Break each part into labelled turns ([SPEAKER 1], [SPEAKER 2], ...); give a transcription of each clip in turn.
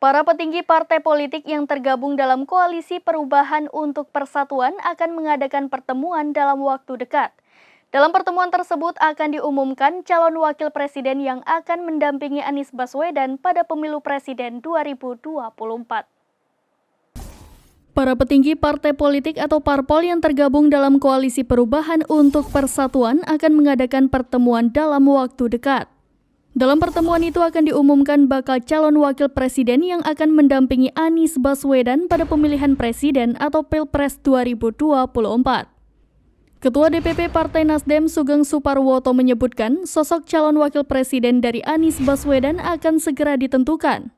[SPEAKER 1] Para petinggi partai politik yang tergabung dalam Koalisi Perubahan untuk Persatuan akan mengadakan pertemuan dalam waktu dekat. Dalam pertemuan tersebut akan diumumkan calon wakil presiden yang akan mendampingi Anies Baswedan pada pemilu presiden 2024. Para petinggi partai politik atau parpol yang tergabung dalam Koalisi Perubahan untuk Persatuan akan mengadakan pertemuan dalam waktu dekat. Dalam pertemuan itu akan diumumkan bakal calon wakil presiden yang akan mendampingi Anies Baswedan pada pemilihan presiden atau Pilpres 2024. Ketua DPP Partai Nasdem Sugeng Suparwoto menyebutkan sosok calon wakil presiden dari Anies Baswedan akan segera ditentukan.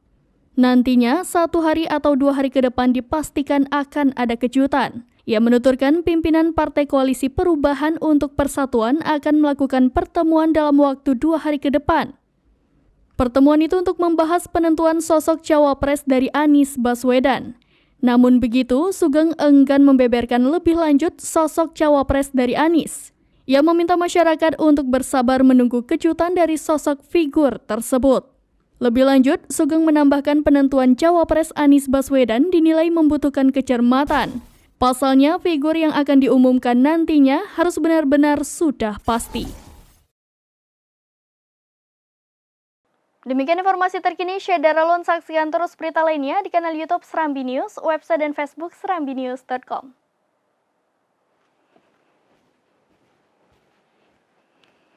[SPEAKER 1] Nantinya, 1 hari atau 2 hari ke depan dipastikan akan ada kejutan. Ia menuturkan pimpinan Partai Koalisi Perubahan untuk Persatuan akan melakukan pertemuan dalam waktu 2 hari ke depan. Pertemuan itu untuk membahas penentuan sosok cawapres dari Anies Baswedan. Namun begitu, Sugeng enggan membeberkan lebih lanjut sosok cawapres dari Anies. Ia meminta masyarakat untuk bersabar menunggu kejutan dari sosok figur tersebut. Lebih lanjut, Sugeng menambahkan penentuan cawapres Anies Baswedan dinilai membutuhkan kecermatan. Pasalnya, figur yang akan diumumkan nantinya harus benar-benar sudah pasti. Demikian informasi terkini, Syederalun saksikan terus berita lainnya di kanal YouTube Serambi News, website dan Facebook serambinews.com.